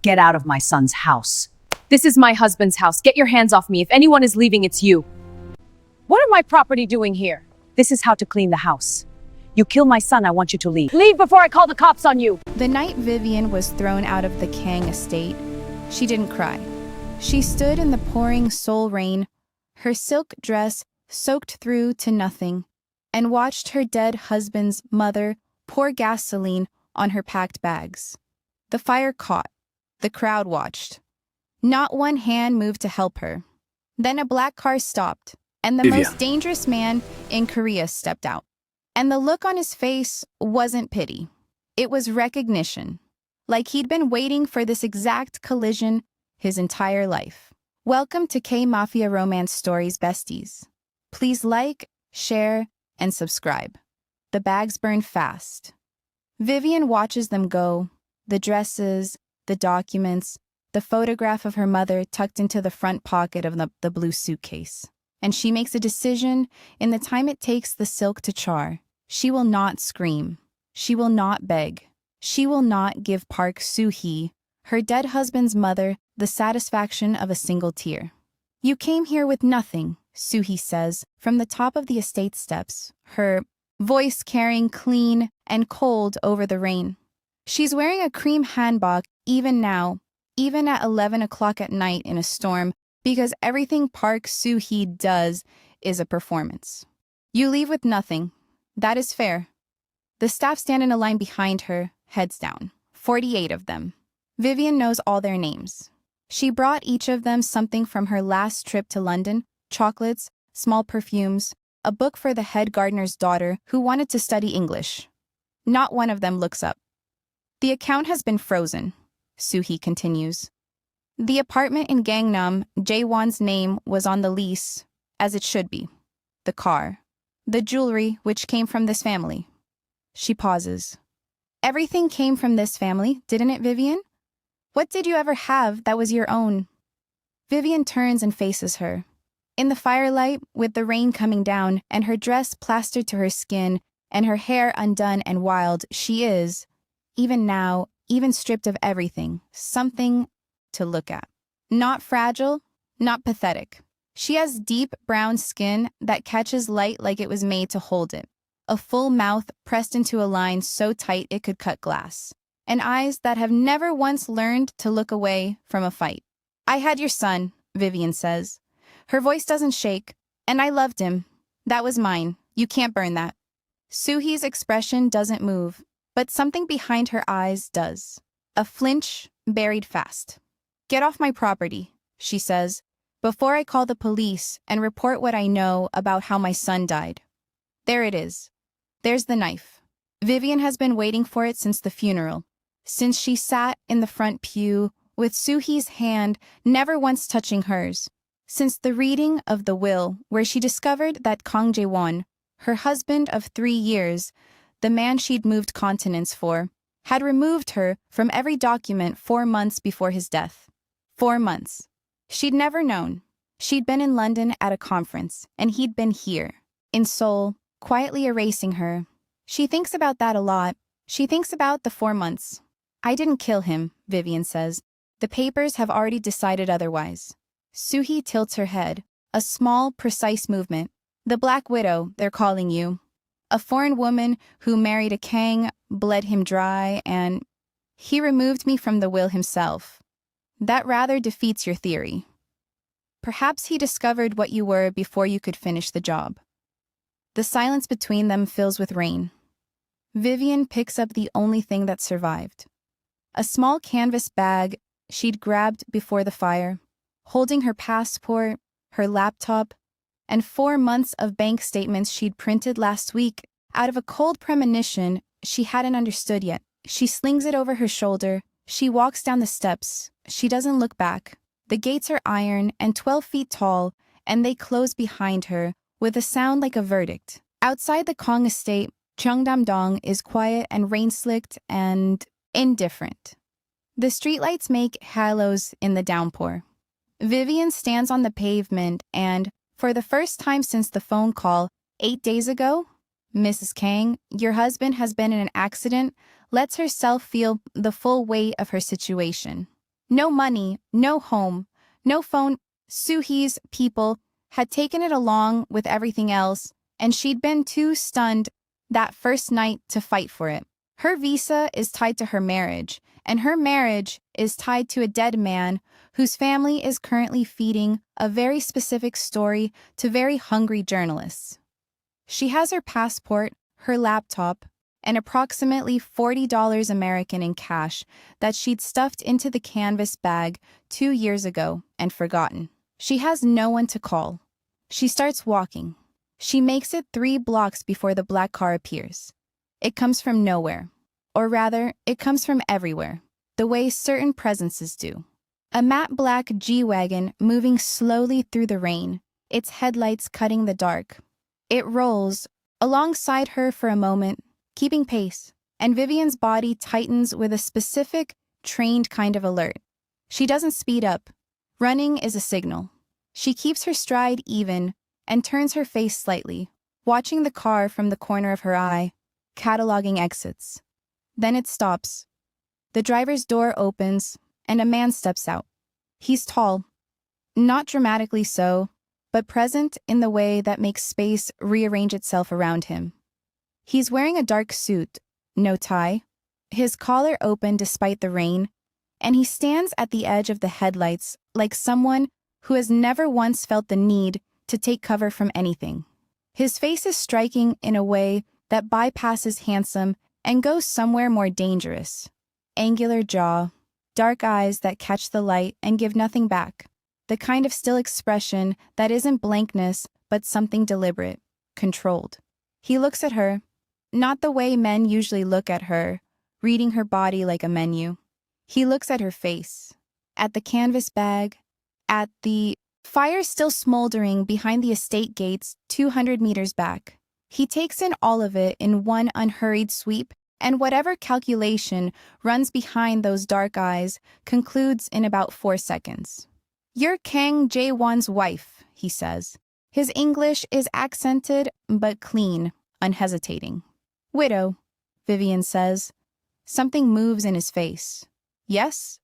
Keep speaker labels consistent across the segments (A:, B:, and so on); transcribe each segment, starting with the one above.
A: Get out of my son's house.
B: This is my husband's house. Get your hands off me. If anyone is leaving, it's you.
A: What are my property doing here? This is how to clean the house. You kill my son, I want you to leave. Leave before I call the cops on you!
C: The night Vivian was thrown out of the Kang estate, she didn't cry. She stood in the pouring Seoul rain, her silk dress soaked through to nothing, and watched her dead husband's mother pour gasoline on her packed bags. The fire caught. The crowd watched. Not one hand moved to help her. Then a black car stopped, and the most dangerous man in Korea stepped out. And the look on his face wasn't pity. It was recognition, like he'd been waiting for this exact collision his entire life. Welcome to K Mafia Romance Stories, besties. Please like, share, and subscribe. The bags burn fast. Vivian watches them go, the dresses, the documents, the photograph of her mother tucked into the front pocket of the blue suitcase. And she makes a decision in the time it takes the silk to char. She will not scream. She will not beg. She will not give Park Soo-hee, her dead husband's mother, the satisfaction of a single tear. You came here with nothing, Soo-hee says, from the top of the estate steps, her voice carrying clean and cold over the rain. She's wearing a cream hanbok even now, even at 11 o'clock at night in a storm, because everything Park Soo-hee does is a performance. You leave with nothing. That is fair. The staff stand in a line behind her, heads down. 48 of them. Vivian knows all their names. She brought each of them something from her last trip to London: chocolates, small perfumes, a book for the head gardener's daughter who wanted to study English. Not one of them looks up. The account has been frozen, Soo-hee continues. The apartment in Gangnam, Jaewon's name was on the lease, as it should be. The car. The jewelry, which came from this family. She pauses. Everything came from this family, didn't it, Vivian? What did you ever have that was your own? Vivian turns and faces her. In the firelight, with the rain coming down, and her dress plastered to her skin, and her hair undone and wild, she is, even now, even stripped of everything, something to look at. Not fragile, not pathetic. She has deep brown skin that catches light like it was made to hold it. A full mouth pressed into a line so tight it could cut glass. And eyes that have never once learned to look away from a fight. I had your son, Vivian says. Her voice doesn't shake. And I loved him. That was mine. You can't burn that. Soo-hee's expression doesn't move, but something behind her eyes does. A flinch buried fast. Get off my property, she says, before I call the police and report what I know about how my son died. There it is. There's the knife. Vivian has been waiting for it since the funeral, since she sat in the front pew with Soo-hee's hand never once touching hers, since the reading of the will where she discovered that Kang Jae-won, her husband of 3 years, the man she'd moved continents for, had removed her from every document 4 months before his death. 4 months. She'd never known. She'd been in London at a conference, and he'd been here, in Seoul, quietly erasing her. She thinks about that a lot. She thinks about the 4 months. I didn't kill him, Vivian says. The papers have already decided otherwise. Soo-hee tilts her head, a small, precise movement. The Black Widow, they're calling you. A foreign woman who married a Kang, bled him dry, and he removed me from the will himself. That rather defeats your theory. Perhaps he discovered what you were before you could finish the job. The silence between them fills with rain. Vivian picks up the only thing that survived. A small canvas bag she'd grabbed before the fire, holding her passport, her laptop, and 4 months of bank statements she'd printed last week out of a cold premonition she hadn't understood yet. She slings it over her shoulder. She walks down the steps. She doesn't look back. The gates are iron and 12 feet tall, and they close behind her with a sound like a verdict. Outside the Kong estate, Cheongdam-dong is quiet and rain-slicked and indifferent. The streetlights make halos in the downpour. Vivian stands on the pavement and, for the first time since the phone call 8 days ago, Mrs. Kang, your husband has been in an accident, lets herself feel the full weight of her situation. No money, no home, no phone. Suhi's people had taken it along with everything else, and she'd been too stunned that first night to fight for it. Her visa is tied to her marriage, and her marriage is tied to a dead man whose family is currently feeding a very specific story to very hungry journalists. She has her passport, her laptop, and approximately $40 American in cash that she'd stuffed into the canvas bag 2 years ago and forgotten. She has no one to call. She starts walking. She makes it 3 blocks before the black car appears. It comes from nowhere. Or rather, it comes from everywhere, the way certain presences do. A matte black G-Wagon moving slowly through the rain, its headlights cutting the dark. It rolls alongside her for a moment, keeping pace, and Vivian's body tightens with a specific, trained kind of alert. She doesn't speed up. Running is a signal. She keeps her stride even and turns her face slightly, watching the car from the corner of her eye, cataloging exits. Then it stops. The driver's door opens, and a man steps out. He's tall, not dramatically so, but present in the way that makes space rearrange itself around him. He's wearing a dark suit, no tie, his collar open despite the rain, and he stands at the edge of the headlights like someone who has never once felt the need to take cover from anything. His face is striking in a way that bypasses handsome and goes somewhere more dangerous. Angular jaw, dark eyes that catch the light and give nothing back. The kind of still expression that isn't blankness, but something deliberate, controlled. He looks at her, not the way men usually look at her, reading her body like a menu. He looks at her face, at the canvas bag, at the fire still smoldering behind the estate gates 200 meters back. He takes in all of it in one unhurried sweep, and whatever calculation runs behind those dark eyes concludes in about 4 seconds. "You're Kang Jae-won's wife," he says. His English is accented but clean, unhesitating. "Widow," Vivian says. Something moves in his face. "Yes?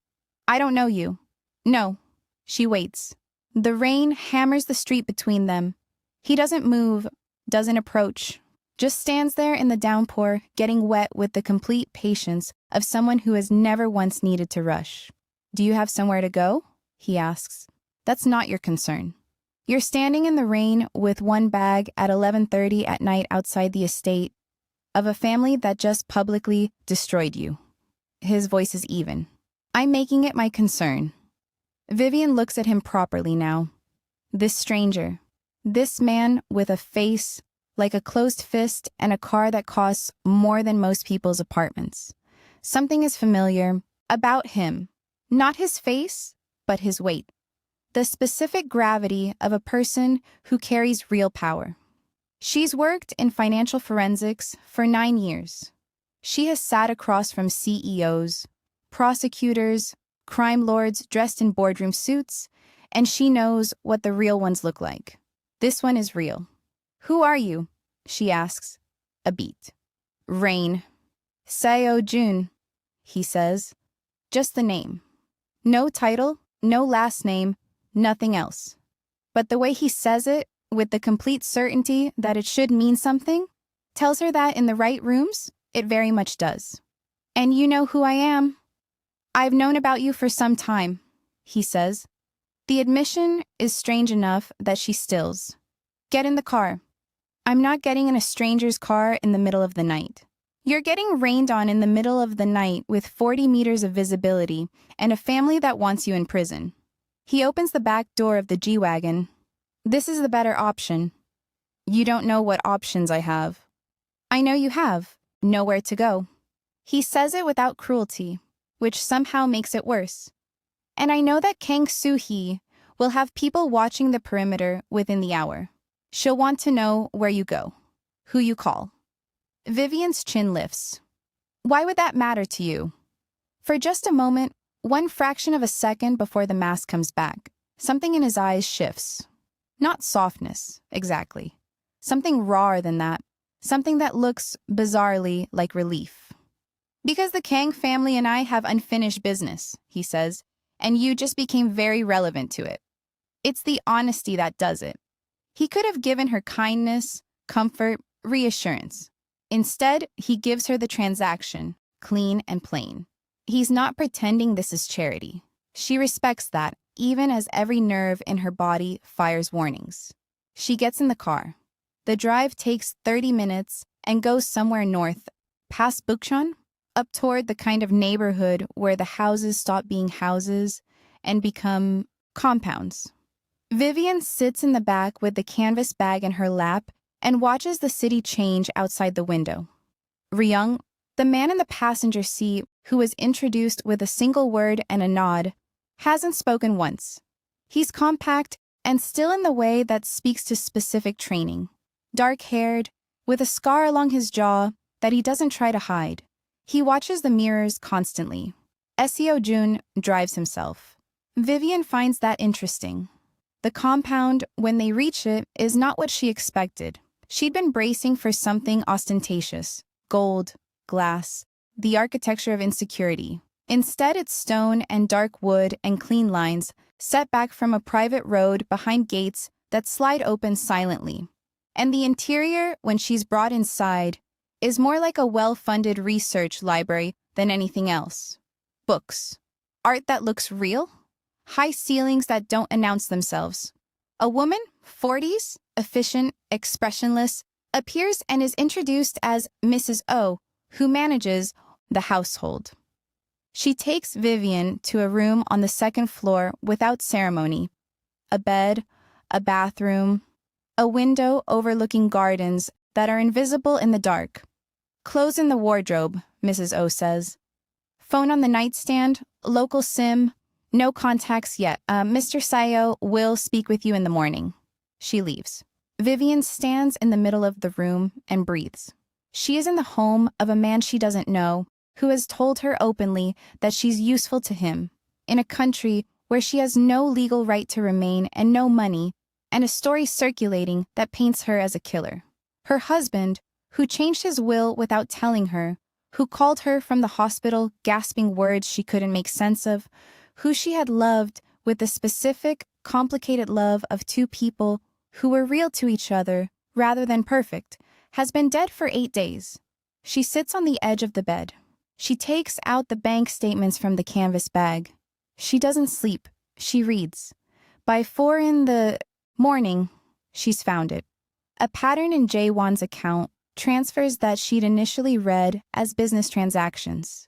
C: I don't know you." "No." She waits. The rain hammers the street between them. He doesn't move, doesn't approach, just stands there in the downpour, getting wet with the complete patience of someone who has never once needed to rush. "Do you have somewhere to go?" he asks. "That's not your concern. You're standing in the rain with one bag at 11:30 at night outside the estate of a family that just publicly destroyed you." His voice is even. "I'm making it my concern." Vivian looks at him properly now. This stranger, this man with a face like a closed fist and a car that costs more than most people's apartments. Something is familiar about him, not his face, but his weight. The specific gravity of a person who carries real power. She's worked in financial forensics for 9 years. She has sat across from CEOs, prosecutors, crime lords dressed in boardroom suits, and she knows what the real ones look like. This one is real. "Who are you?" she asks. A beat. "Rain." "Seo Jun," he says. Just the name. No title, no last name, nothing else. But the way he says it, with the complete certainty that it should mean something, tells her that in the right rooms, it very much does. "And you know who I am?" "I've known about you for some time," he says. The admission is strange enough that she stills. "Get in the car." "I'm not getting in a stranger's car in the middle of the night." "You're getting rained on in the middle of the night with 40 meters of visibility and a family that wants you in prison." He opens the back door of the G-Wagon. "This is the better option." "You don't know what options I have." "I know you have. Nowhere to go." He says it without cruelty, which somehow makes it worse. "And I know that Kang Soo-hee will have people watching the perimeter within the hour. She'll want to know where you go, who you call." Vivian's chin lifts. "Why would that matter to you?" For just a moment, one fraction of a second before the mask comes back, something in his eyes shifts. Not softness, exactly. Something rawer than that. Something that looks, bizarrely, like relief. "Because the Kang family and I have unfinished business," he says, and you just became very relevant to it. It's the honesty that does it. He could have given her kindness, comfort, reassurance. Instead, he gives her the transaction, clean and plain. He's not pretending this is charity. She respects that, even as every nerve in her body fires warnings. She gets in the car. The drive takes 30 minutes and goes somewhere north, past Bukchon, up toward the kind of neighborhood where the houses stop being houses and become compounds. Vivian sits in the back with the canvas bag in her lap and watches the city change outside the window. Ryung, the man in the passenger seat who was introduced with a single word and a nod, hasn't spoken once. He's compact and still in the way that speaks to specific training. Dark-haired, with a scar along his jaw that he doesn't try to hide. He watches the mirrors constantly. Seo-jun drives himself. Vivian finds that interesting. The compound, when they reach it, is not what she expected. She'd been bracing for something ostentatious. Gold, glass, the architecture of insecurity. Instead, it's stone and dark wood and clean lines set back from a private road behind gates that slide open silently. And the interior, when she's brought inside, is more like a well-funded research library than anything else. Books. Art that looks real. High ceilings that don't announce themselves. A woman, 40s, efficient, expressionless, appears and is introduced as Mrs. O, who manages the household. She takes Vivian to a room on the second floor without ceremony. A bed, a bathroom, a window overlooking gardens that are invisible in the dark. Clothes in the wardrobe, Mrs. O says. Phone on the nightstand, local SIM, no contacts yet. Mr. Sayo will speak with you in the morning. She leaves. Vivian stands in the middle of the room and breathes. She is in the home of a man she doesn't know, who has told her openly that she's useful to him, in a country where she has no legal right to remain and no money, and a story circulating that paints her as a killer. Her husband, who changed his will without telling her, who called her from the hospital gasping words she couldn't make sense of, who she had loved with the specific, complicated love of two people who were real to each other rather than perfect, has been dead for 8 days. She sits on the edge of the bed. She takes out the bank statements from the canvas bag. She doesn't sleep. She reads. By 4 in the morning, she's found it. A pattern in Jae-won's account transfers that she'd initially read as business transactions.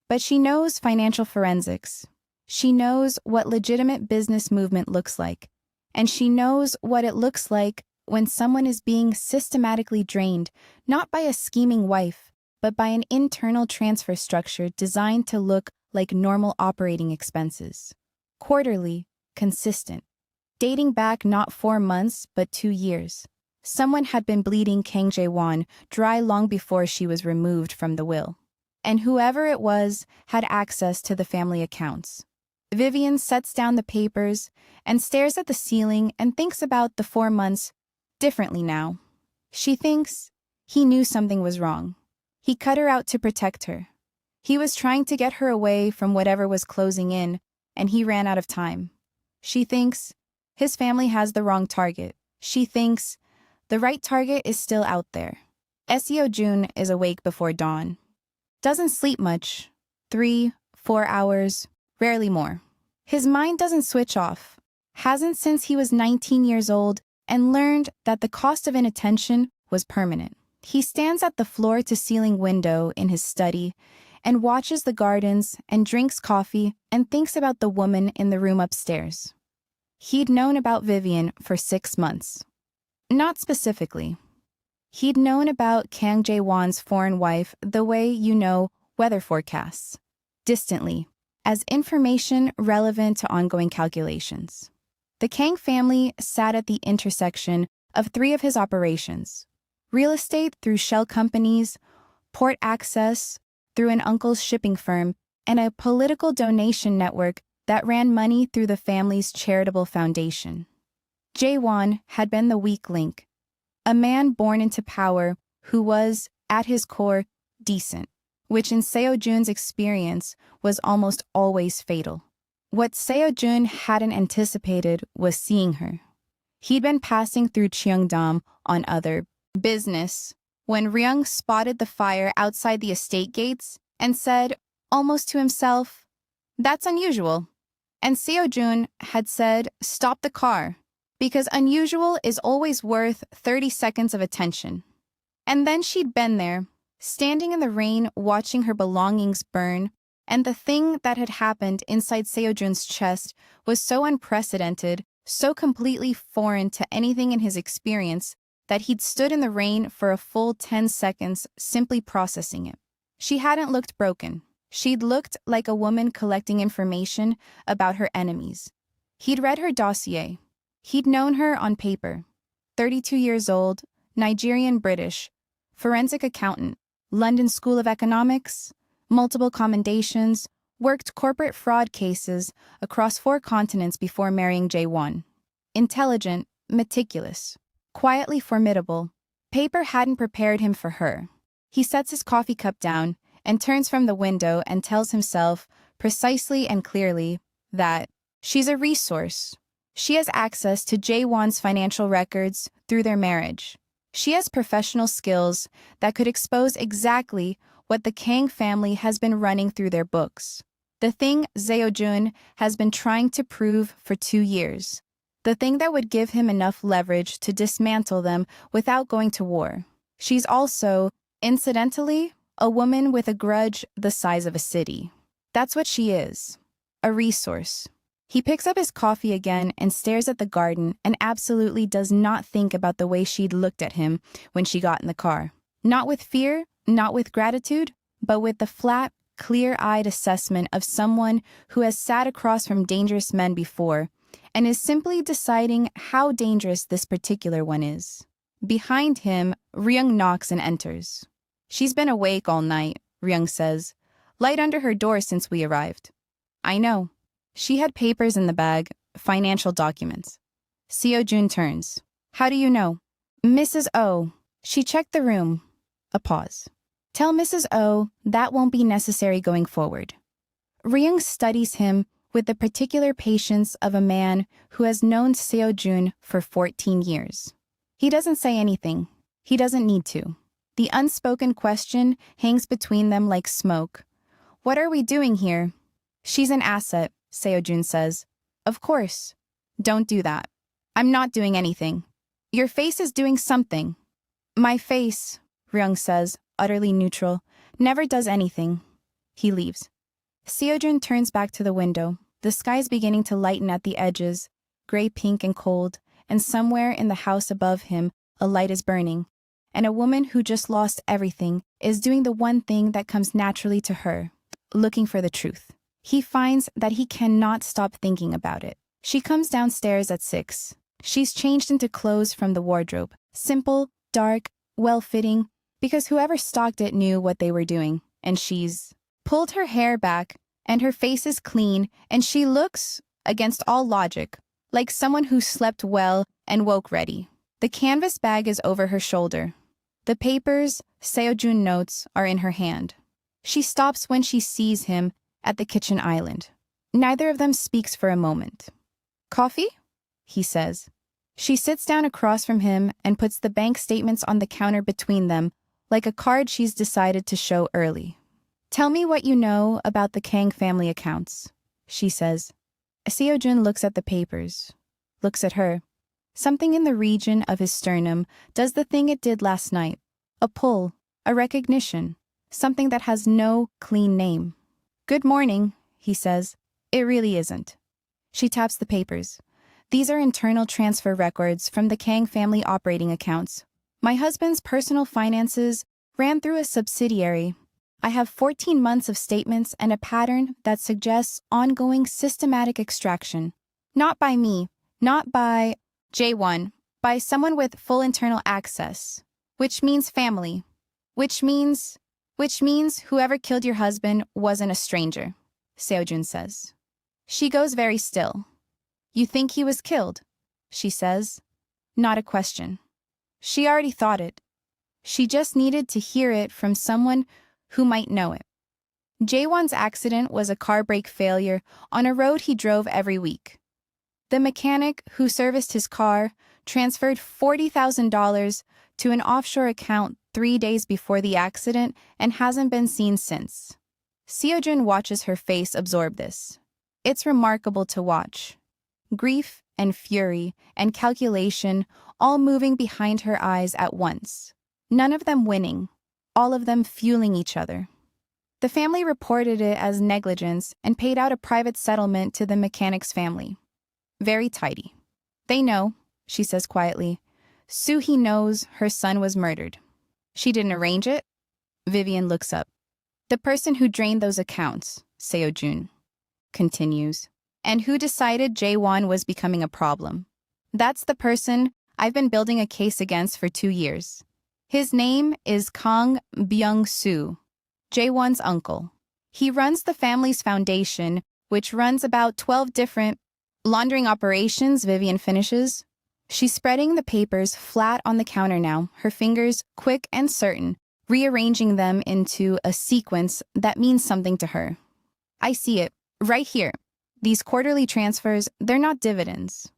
C: But she knows financial forensics. She knows what legitimate business movement looks like. And she knows what it looks like when someone is being systematically drained, not by a scheming wife, but by an internal transfer structure designed to look like normal operating expenses. Quarterly, consistent. Dating back not 4 months, but 2 years. Someone had been bleeding Kang Jae-won dry long before she was removed from the will. And whoever it was had access to the family accounts. Vivian sets down the papers and stares at the ceiling and thinks about the 4 months differently now. She thinks he knew something was wrong. He cut her out to protect her. He was trying to get her away from whatever was closing in, and he ran out of time. She thinks his family has the wrong target. She thinks the right target is still out there. Seo-jun is awake before dawn. Doesn't sleep much. 3, 4 hours, rarely more. His mind doesn't switch off. Hasn't since he was 19 years old and learned that the cost of inattention was permanent. He stands at the floor-to-ceiling window in his study and watches the gardens and drinks coffee and thinks about the woman in the room upstairs. He'd known about Vivian for 6 months. Not specifically. He'd known about Kang Jae-won's foreign wife the way you know weather forecasts, distantly, as information relevant to ongoing calculations. The Kang family sat at the intersection of 3 of his operations: real estate through shell companies, port access through an uncle's shipping firm, and a political donation network that ran money through the family's charitable foundation. Jae-won had been the weak link, a man born into power who was, at his core, decent, which in Seo-jun's experience was almost always fatal. What Seo-jun hadn't anticipated was seeing her. He'd been passing through Cheongdam on other business when Ryung spotted the fire outside the estate gates and said, almost to himself, "That's unusual." And Seo-jun had said, "Stop the car," because unusual is always worth 30 seconds of attention. And then she'd been there, standing in the rain watching her belongings burn, and the thing that had happened inside Seo-jun's chest was so unprecedented, so completely foreign to anything in his experience, that he'd stood in the rain for a full 10 seconds simply processing it. She hadn't looked broken. She'd looked like a woman collecting information about her enemies. He'd read her dossier. He'd known her on paper. 32 years old, Nigerian-British, forensic accountant, London School of Economics, multiple commendations, worked corporate fraud cases across 4 continents before marrying Jae-won. Intelligent, meticulous, quietly formidable. Paper hadn't prepared him for her. He sets his coffee cup down and turns from the window and tells himself, precisely and clearly, that she's a resource. She has access to Jae-won's financial records through their marriage. She has professional skills that could expose exactly what the Kang family has been running through their books. The thing Seo-jun has been trying to prove for 2 years. The thing that would give him enough leverage to dismantle them without going to war. She's also, incidentally, a woman with a grudge the size of a city. That's what she is. A resource. He picks up his coffee again and stares at the garden and absolutely does not think about the way she'd looked at him when she got in the car. Not with fear, not with gratitude, but with the flat, clear-eyed assessment of someone who has sat across from dangerous men before and is simply deciding how dangerous this particular one is. Behind him, Ryung knocks and enters. "She's been awake all night," Ryung says. "Light under her door since we arrived." "I know." She had papers in the bag, financial documents. Seo-jun turns. "How do you know?" "Mrs. O. She checked the room." A pause. "Tell Mrs. O that won't be necessary going forward." Ryung studies him with the particular patience of a man who has known Seo-jun for 14 years. He doesn't say anything. He doesn't need to. The unspoken question hangs between them like smoke. "What are we doing here?" "She's an asset," Seo-jun says. "Of course." "Don't do that." "I'm not doing anything." "Your face is doing something." "My face," Ryung says, utterly neutral, "never does anything." He leaves. Seo-jun turns back to the window. The sky's beginning to lighten at the edges, gray-pink and cold, and somewhere in the house above him a light is burning, and a woman who just lost everything is doing the one thing that comes naturally to her, looking for the truth. He finds that he cannot stop thinking about it. She comes downstairs at 6. She's changed into clothes from the wardrobe, simple, dark, well-fitting, because whoever stocked it knew what they were doing, and she's pulled her hair back, and her face is clean, and she looks, against all logic, like someone who slept well and woke ready. The canvas bag is over her shoulder. The papers, Seo-jun notes, are in her hand. She stops when she sees him at the kitchen island. Neither of them speaks for a moment. "Coffee?" he says. She sits down across from him and puts the bank statements on the counter between them, like a card she's decided to show early. "Tell me what you know about the Kang family accounts," she says. Seo-jun looks at the papers, looks at her. Something in the region of his sternum does the thing it did last night. A pull, a recognition, something that has no clean name. "Good morning," he says. "It really isn't." She taps the papers. "These are internal transfer records from the Kang family operating accounts. My husband's personal finances ran through a subsidiary. I have 14 months of statements and a pattern that suggests ongoing systematic extraction. Not by me, not by J1, by someone with full internal access. Which means family. Which means whoever killed your husband wasn't a stranger," Seo-jun says. She goes very still. "You think he was killed?" she says. Not a question. She already thought it. She just needed to hear it from someone who might know it. Jaewon's accident was a car brake failure on a road he drove every week. The mechanic who serviced his car transferred $40,000 to an offshore account 3 days before the accident and hasn't been seen since. Seojun watches her face absorb this. It's remarkable to watch. Grief and fury and calculation all moving behind her eyes at once. None of them winning, all of them fueling each other. The family reported it as negligence and paid out a private settlement to the mechanic's family. Very tidy. They know, she says quietly. Soo-hee knows her son was murdered. She didn't arrange it? Vivian looks up. The person who drained those accounts, Seojun continues, and who decided Jaewon was becoming a problem. That's the person I've been building a case against for 2 years. His name is Kang Byung-soo, Jaewon's uncle. He runs the family's foundation, which runs about 12 different laundering operations, Vivian finishes. She's spreading the papers flat on the counter now, her fingers quick and certain, rearranging them into a sequence that means something to her. I see it, right here. These quarterly transfers, they're not dividends.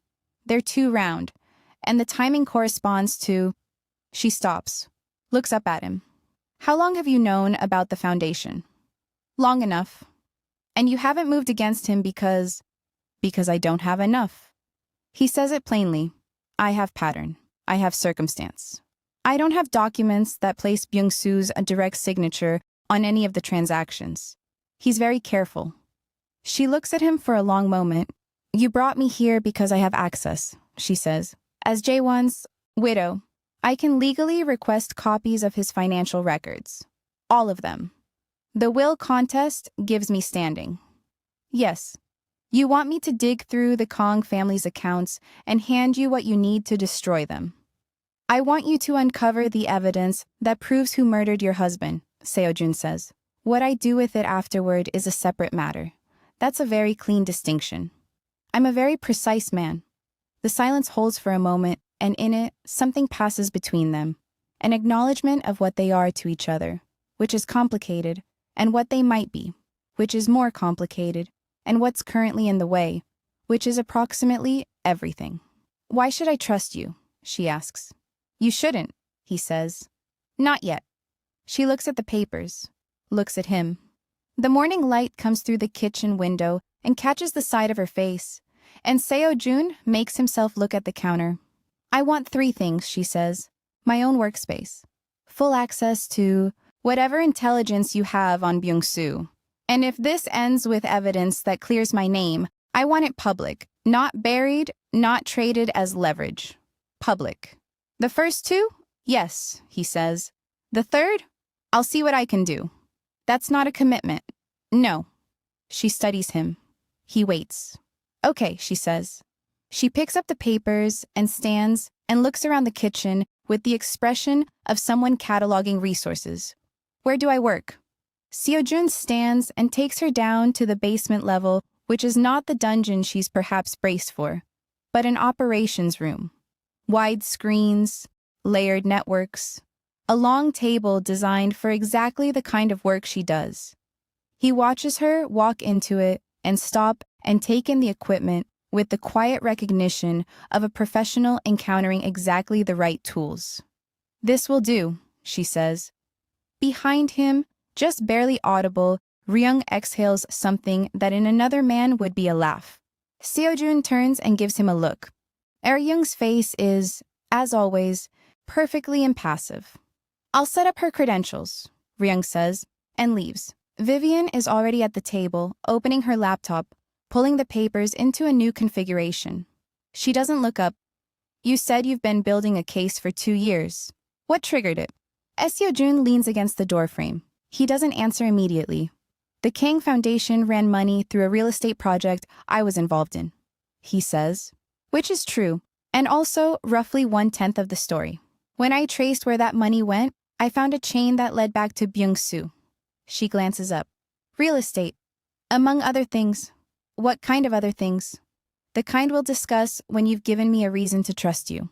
C: They're too round, and the timing corresponds to... She stops, looks up at him. How long have you known about the foundation? Long enough. And you haven't moved against him because I don't have enough. He says it plainly. I have pattern. I have circumstance. I don't have documents that place Byung-soo's direct signature on any of the transactions. He's very careful. She looks at him for a long moment. You brought me here because I have access, she says. As Jaewon's widow, I can legally request copies of his financial records. All of them. The will contest gives me standing. Yes. You want me to dig through the Kang family's accounts and hand you what you need to destroy them. I want you to uncover the evidence that proves who murdered your husband, Seojun says. What I do with it afterward is a separate matter. That's a very clean distinction. I'm a very precise man. The silence holds for a moment, and in it, something passes between them. An acknowledgement of what they are to each other, which is complicated, and what they might be, which is more complicated, and what's currently in the way, which is approximately everything. Why should I trust you? She asks. You shouldn't, he says. Not yet. She looks at the papers, looks at him. The morning light comes through the kitchen window and catches the side of her face, and Seojun makes himself look at the counter. I want 3 things, she says. My own workspace. Full access to whatever intelligence you have on Byung-soo. And if this ends with evidence that clears my name, I want it public, not buried, not traded as leverage. Public. The first 2? Yes, he says. The third? I'll see what I can do. That's not a commitment. No. She studies him. He waits. Okay, she says. She picks up the papers and stands and looks around the kitchen with the expression of someone cataloging resources. Where do I work? Seojun stands and takes her down to the basement level, which is not the dungeon she's perhaps braced for, but an operations room. Wide screens, layered networks, a long table designed for exactly the kind of work she does. He watches her walk into it and stop and take in the equipment with the quiet recognition of a professional encountering exactly the right tools. This will do, she says. Behind him, just barely audible, Ryung exhales something that in another man would be a laugh. Seojun turns and gives him a look. Ryung's face is, as always, perfectly impassive. I'll set up her credentials, Ryung says, and leaves. Vivian is already at the table, opening her laptop, pulling the papers into a new configuration. She doesn't look up. You said you've been building a case for 2 years. What triggered it? Seojun leans against the doorframe. He doesn't answer immediately. The Kang Foundation ran money through a real estate project I was involved in, he says, which is true, and also roughly 1/10 of the story. When I traced where that money went, I found a chain that led back to Byung-soo. She glances up. Real estate. Among other things. What kind of other things? The kind we'll discuss when you've given me a reason to trust you.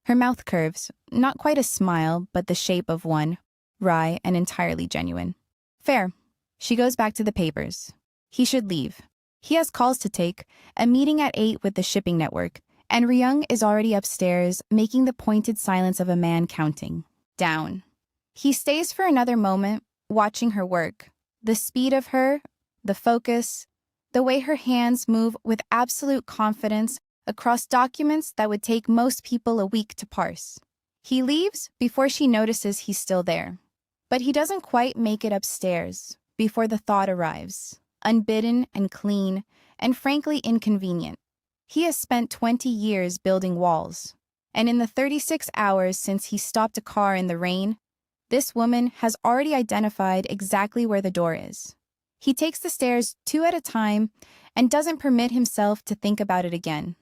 C: Her mouth curves, not quite a smile, but the shape of one, wry and entirely genuine. Fair. She goes back to the papers. He should leave. He has calls to take, a meeting at 8 with the shipping network, and Ryung is already upstairs, making the pointed silence of a man counting down. He stays for another moment, watching her work. The speed of her, the focus, the way her hands move with absolute confidence across documents that would take most people a week to parse. He leaves before she notices he's still there. But he doesn't quite make it upstairs before the thought arrives, unbidden and clean, and frankly inconvenient. He has spent 20 years building walls, and in the 36 hours since he stopped a car in the rain, this woman has already identified exactly where the door is. He takes the stairs 2 at a time and doesn't permit himself to think about it again.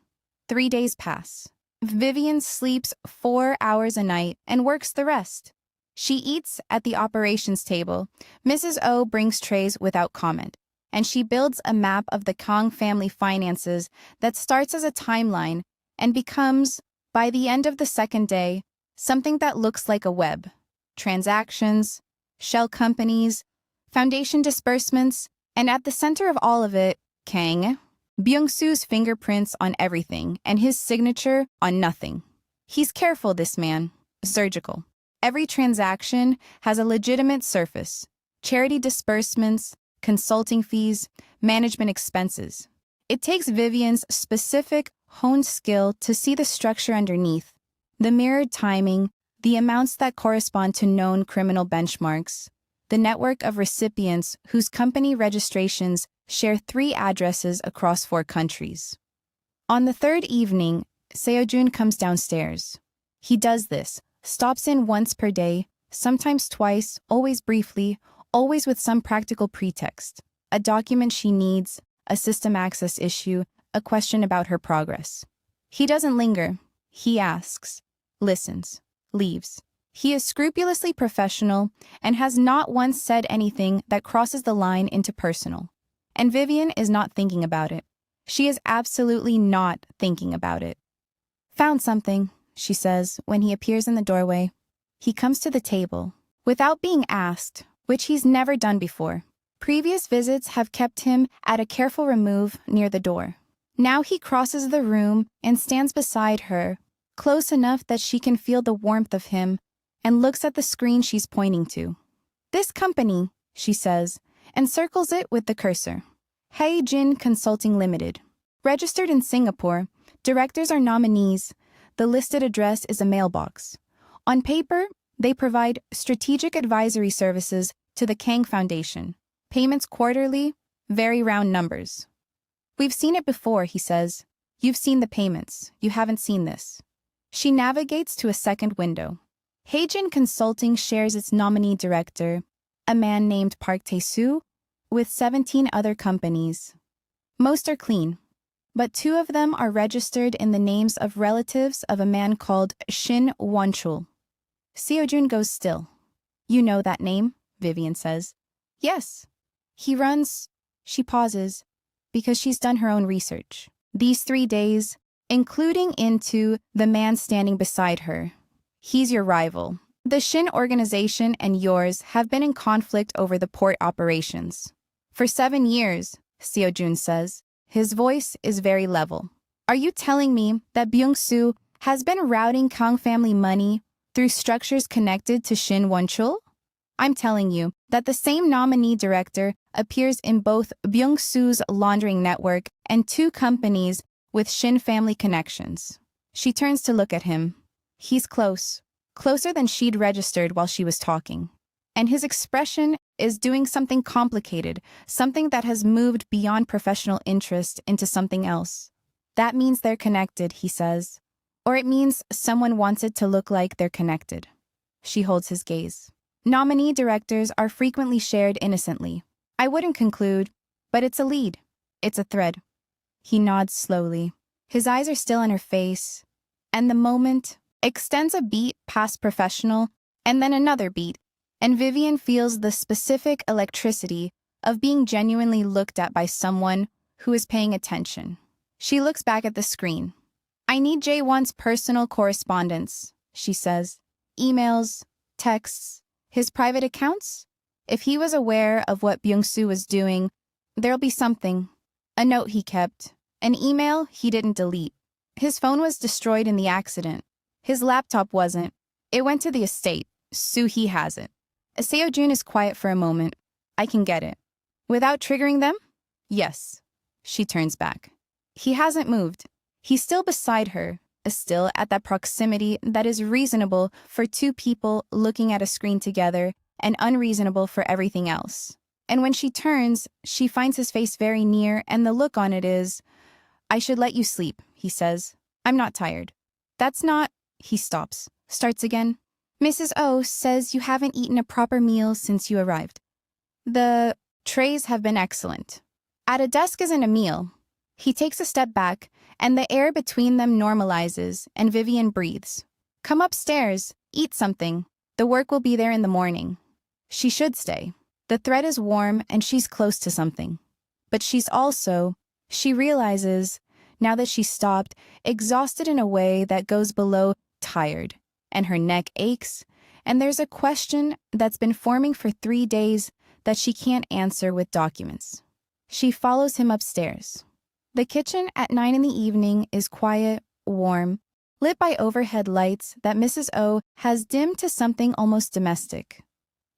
C: 3 days pass. Vivian sleeps 4 hours a night and works the rest. She eats at the operations table. Mrs. O brings trays without comment, and she builds a map of the Kang family finances that starts as a timeline and becomes, by the end of the second day, something that looks like a web. Transactions, shell companies, foundation disbursements, and at the center of all of it, Kang. Byung-soo's fingerprints on everything and his signature on nothing. He's careful, this man. Surgical. Every transaction has a legitimate surface. Charity disbursements, consulting fees, management expenses. It takes Vivian's specific, honed skill to see the structure underneath, the mirrored timing, the amounts that correspond to known criminal benchmarks, the network of recipients whose company registrations share 3 addresses across 4 countries. On the 3rd evening, Seo-jun comes downstairs. He does this, stops in once per day, sometimes twice, always briefly, always with some practical pretext. A document she needs, a system access issue, a question about her progress. He doesn't linger. He asks, listens, leaves. He is scrupulously professional and has not once said anything that crosses the line into personal. And Vivian is not thinking about it. She is absolutely not thinking about it. Found something, she says when he appears in the doorway. He comes to the table, without being asked, which he's never done before. Previous visits have kept him at a careful remove near the door. Now he crosses the room and stands beside her, close enough that she can feel the warmth of him, and looks at the screen she's pointing to. This company, she says, and circles it with the cursor. Hae-jin Consulting Limited. Registered in Singapore, directors are nominees. The listed address is a mailbox. On paper, they provide strategic advisory services to the Kang Foundation. Payments quarterly, very round numbers. We've seen it before, he says. You've seen the payments. You haven't seen this. She navigates to a second window. Hae-jin Consulting shares its nominee director, a man named Park Tae-soo, with 17 other companies. Most are clean, but 2 of them are registered in the names of relatives of a man called Shin Won-chul. Seo-jun goes still. You know that name, Vivian says. Yes. He runs. She pauses, because she's done her own research. These 3 days, including into the man standing beside her. He's your rival. The Shin organization and yours have been in conflict over the port operations. For 7 years, Seo-jun says. His voice is very level. Are you telling me that Byung-soo has been routing Kang family money through structures connected to Shin Won-chul? I'm telling you that the same nominee director appears in both Byung-soo's laundering network and 2 companies with Shin family connections. She turns to look at him. He's close, closer than she'd registered while she was talking. And his expression is doing something complicated, something that has moved beyond professional interest into something else. That means they're connected, he says. Or it means someone wants it to look like they're connected. She holds his gaze. Nominee directors are frequently shared innocently. I wouldn't conclude, but it's a lead. It's a thread. He nods slowly. His eyes are still on her face, and the moment extends a beat past professional, and then another beat, and Vivian feels the specific electricity of being genuinely looked at by someone who is paying attention. She looks back at the screen. I need Jae-won's personal correspondence, she says. Emails, texts, his private accounts? If he was aware of what Byung-soo was doing, there'll be something. A note he kept. An email he didn't delete. His phone was destroyed in the accident. His laptop wasn't. It went to the estate. Soo-hee has it. Seo-jun is quiet for a moment. I can get it. Without triggering them? Yes. She turns back. He hasn't moved. He's still beside her, still at that proximity that is reasonable for two people looking at a screen together and unreasonable for everything else. And when she turns, she finds his face very near, and the look on it is, I should let you sleep, he says. I'm not tired. That's not... He stops. Starts again. Mrs. O says you haven't eaten a proper meal since you arrived. The trays have been excellent. At a desk isn't a meal. He takes a step back, and the air between them normalizes, and Vivian breathes. Come upstairs. Eat something. The work will be there in the morning. She should stay. The thread is warm, and she's close to something. But she's also, she realizes, now that she's stopped, exhausted in a way that goes below tired, and her neck aches, and there's a question that's been forming for 3 days that she can't answer with documents. She follows him upstairs. The kitchen at 9 in the evening is quiet, warm, lit by overhead lights that Mrs. O has dimmed to something almost domestic.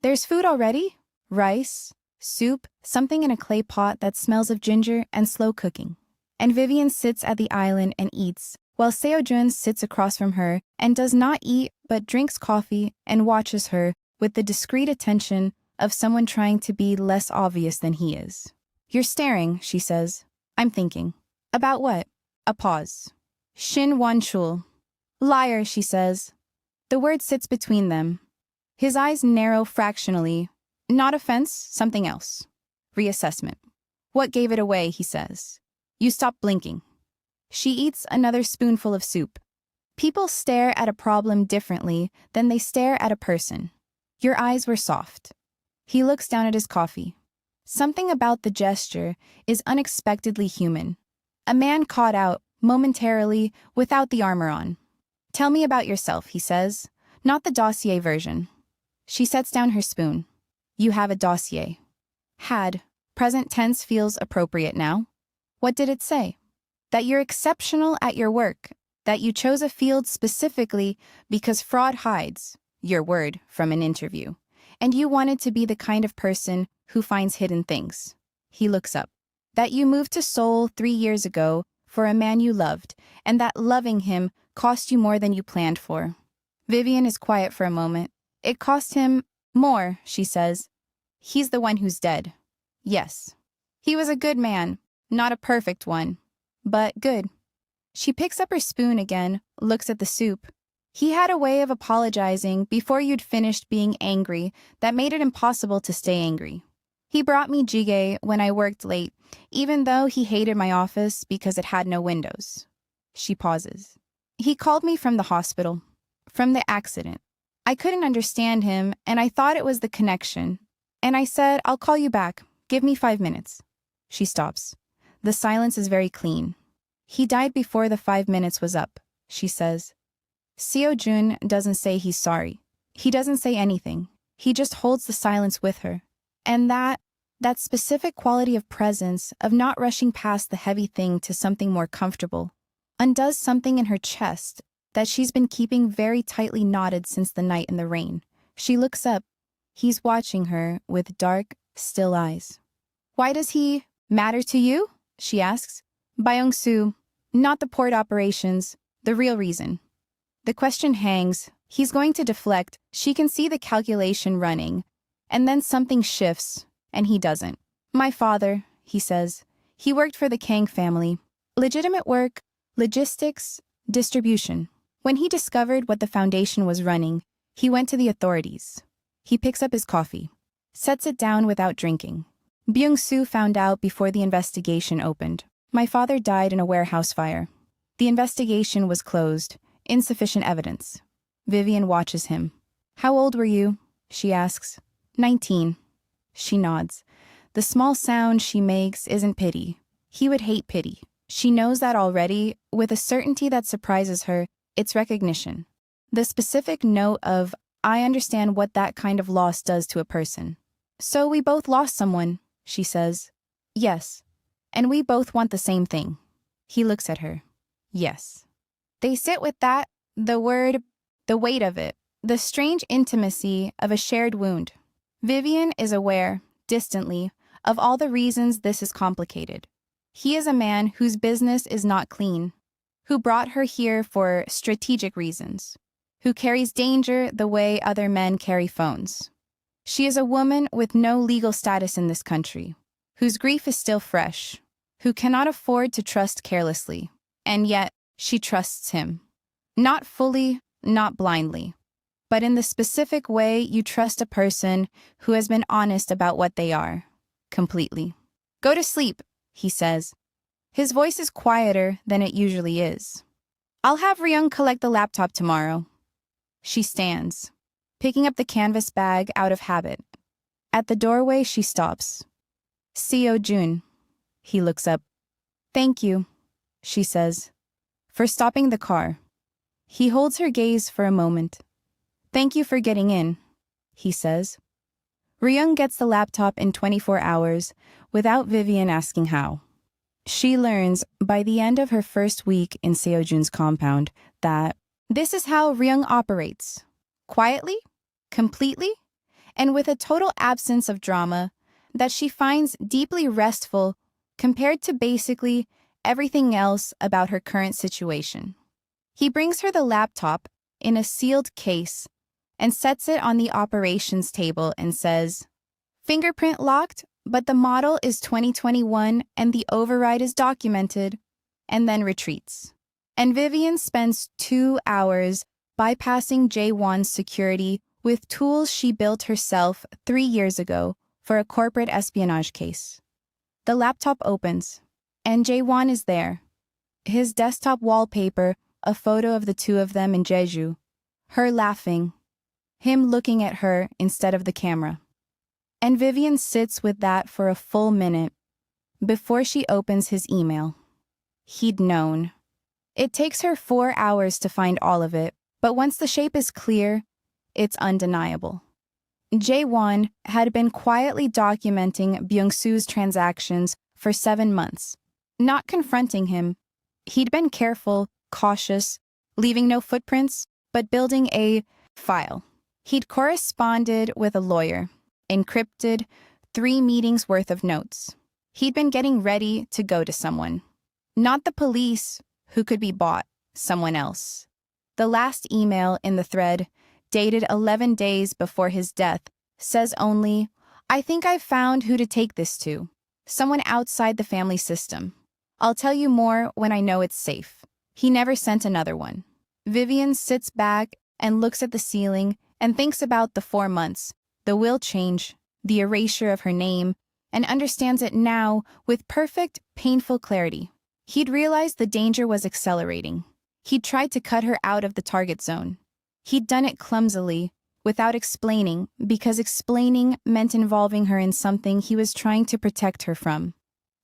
C: There's food already? Rice, soup, something in a clay pot that smells of ginger and slow cooking. And Vivian sits at the island and eats, while Seo-jun sits across from her and does not eat but drinks coffee and watches her with the discreet attention of someone trying to be less obvious than he is. You're staring, she says. I'm thinking. About what? A pause. Shin Wan-chul. Liar, she says. The word sits between them. His eyes narrow fractionally. Not offense, something else. Reassessment. What gave it away, he says. You stop blinking. She eats another spoonful of soup. People stare at a problem differently than they stare at a person. Your eyes were soft. He looks down at his coffee. Something about the gesture is unexpectedly human. A man caught out, momentarily, without the armor on. Tell me about yourself, he says. Not the dossier version. She sets down her spoon. You have a dossier. Had. Present tense feels appropriate now. What did it say? That you're exceptional at your work. That you chose a field specifically because fraud hides, your word, from an interview. And you wanted to be the kind of person who finds hidden things. He looks up. That you moved to Seoul 3 years ago for a man you loved, and that loving him cost you more than you planned for. Vivian is quiet for a moment. It cost him more, she says. He's the one who's dead. Yes. He was a good man, not a perfect one, but good. She picks up her spoon again, looks at the soup. He had a way of apologizing before you'd finished being angry that made it impossible to stay angry. He brought me jjigae when I worked late, even though he hated my office because it had no windows. She pauses. He called me from the hospital, from the accident. I couldn't understand him, and I thought it was the connection. And I said, I'll call you back. Give me 5 minutes. She stops. The silence is very clean. He died before the 5 minutes was up, she says. Seo-jun doesn't say he's sorry. He doesn't say anything. He just holds the silence with her. And that specific quality of presence, of not rushing past the heavy thing to something more comfortable, undoes something in her chest that she's been keeping very tightly knotted since the night in the rain. She looks up. He's watching her with dark, still eyes. Why does he matter to you? She asks. Byung-soo, not the port operations, the real reason. The question hangs. He's going to deflect. She can see the calculation running. And then something shifts, and he doesn't. My father, he says. He worked for the Kang family. Legitimate work, logistics, distribution. When he discovered what the foundation was running, he went to the authorities. He picks up his coffee, sets it down without drinking. Byung-soo found out before the investigation opened. My father died in a warehouse fire. The investigation was closed. Insufficient evidence. Vivian watches him. How old were you? She asks. 19. She nods. The small sound she makes isn't pity. He would hate pity. She knows that already, with a certainty that surprises her. It's recognition. The specific note of, I understand what that kind of loss does to a person. So we both lost someone, she says. Yes. And we both want the same thing. He looks at her. Yes. They sit with that, the word, the weight of it, the strange intimacy of a shared wound. Vivian is aware, distantly, of all the reasons this is complicated. He is a man whose business is not clean, who brought her here for strategic reasons, who carries danger the way other men carry phones. She is a woman with no legal status in this country, whose grief is still fresh, who cannot afford to trust carelessly, and yet she trusts him. Not fully, not blindly, but in the specific way you trust a person who has been honest about what they are, completely. Go to sleep, he says. His voice is quieter than it usually is. I'll have Ryung collect the laptop tomorrow. She stands, picking up the canvas bag out of habit. At the doorway, she stops. Seo Jun. He looks up. Thank you, she says, for stopping the car. He holds her gaze for a moment. Thank you for getting in, he says. Ryung gets the laptop in 24 hours without Vivian asking how. She learns by the end of her first week in Seojun's compound that this is how Ryung operates. Quietly, completely, and with a total absence of drama that she finds deeply restful compared to basically everything else about her current situation. He brings her the laptop in a sealed case and sets it on the operations table and says, "Fingerprint locked, but the model is 2021 and the override is documented," and then retreats. And Vivian spends 2 hours bypassing Jaewon's security with tools she built herself 3 years ago for a corporate espionage case. The laptop opens, and Jaewon is there. His desktop wallpaper, a photo of the two of them in Jeju. Her laughing. Him looking at her instead of the camera. And Vivian sits with that for a full minute before she opens his email. He'd known. It takes her 4 hours to find all of it, but once the shape is clear, it's undeniable. Jaewon had been quietly documenting Byung-soo's transactions for 7 months, not confronting him. He'd been careful, cautious, leaving no footprints, but building a file. He'd corresponded with a lawyer, encrypted 3 meetings worth of notes. He'd been getting ready to go to someone. Not the police, who could be bought, someone else. The last email in the thread, dated 11 days before his death, says only, "I think I've found who to take this to. Someone outside the family system. I'll tell you more when I know it's safe." He never sent another one. Vivian sits back and looks at the ceiling and thinks about the 4 months, the will change, the erasure of her name, and understands it now with perfect, painful clarity. He'd realized the danger was accelerating. He'd tried to cut her out of the target zone. He'd done it clumsily, without explaining, because explaining meant involving her in something he was trying to protect her from.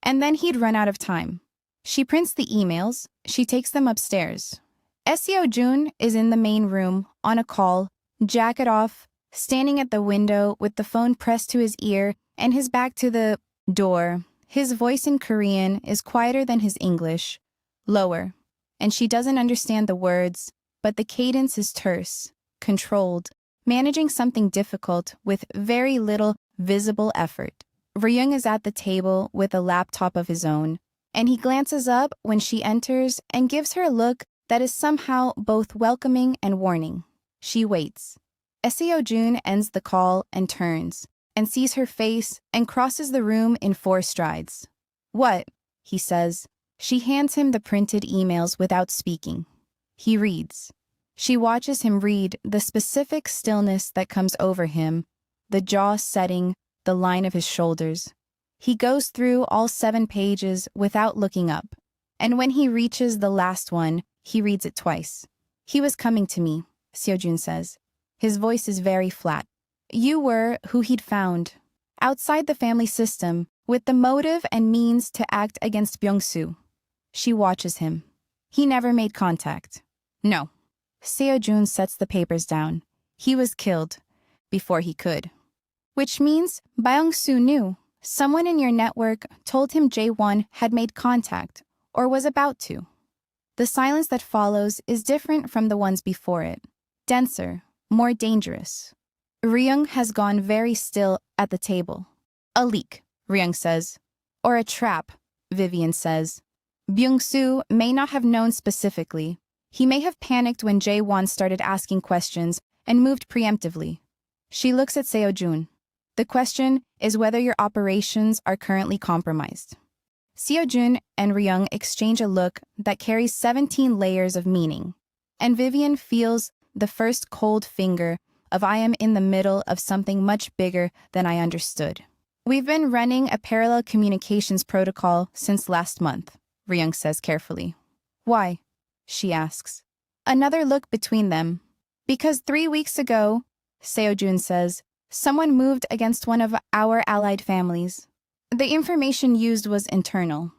C: And then he'd run out of time. She prints the emails, she takes them upstairs. Seo Jun is in the main room, on a call, jacket off, standing at the window with the phone pressed to his ear and his back to the door. His voice in Korean is quieter than his English, lower, and she doesn't understand the words, but the cadence is terse, controlled, managing something difficult with very little visible effort. Ryung is at the table with a laptop of his own, and he glances up when she enters and gives her a look that is somehow both welcoming and warning. She waits. Seo Jun ends the call and turns, and sees her face and crosses the room in 4 strides. "What?" he says. She hands him the printed emails without speaking. He reads. She watches him read the specific stillness that comes over him, the jaw setting, the line of his shoulders. He goes through all 7 pages without looking up, and when he reaches the last one, he reads it twice. "He was coming to me," Seojun says. His voice is very flat. "You were who he'd found, outside the family system, with the motive and means to act against Byung-soo." She watches him. He never made contact. No. Seojun sets the papers down. He was killed before he could. which means Byung-soo knew. Someone in your network told him Jae-won had made contact, or was about to. The silence that follows is different from the ones before it. Denser, more dangerous. Ryung has gone very still at the table. A leak, Ryung says. Or a trap, Vivian says. Byung-soo may not have known specifically. He may have panicked when Jae-won started asking questions and moved preemptively. She looks at Seo-jun. The question is whether your operations are currently compromised. Seo-jun and Ryung exchange a look that carries 17 layers of meaning, and Vivian feels the first cold finger of I am in the middle of something much bigger than I understood. We've been running a parallel communications protocol since last month, Ryung says carefully. Why? She asks. Another look between them. Because 3 weeks ago, Seo-jun says, someone moved against one of our allied families. The information used was internal.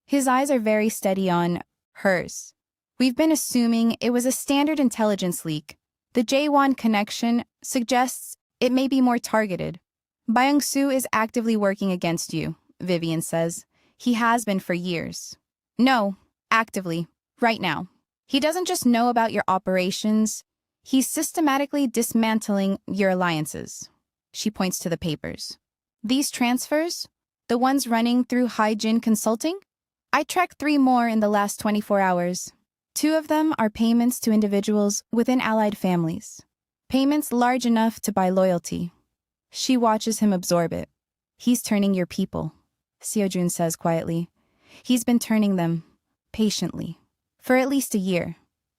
C: His eyes are very steady on hers. We've been assuming it was a standard intelligence leak. The Jae-won connection suggests it may be more targeted. Byung-soo is actively working against you, Vivian says. He has been for years. No, actively, right now. He doesn't just know about your operations. He's systematically dismantling your alliances. She points to the papers. These transfers, the ones running through Hyjin Consulting? I tracked 3 more in the last 24 hours. 2 of them are payments to individuals within allied families. Payments large enough to buy loyalty. She watches him absorb it. He's turning your people, Seo-jun says quietly. He's been turning them, patiently, for at least a year.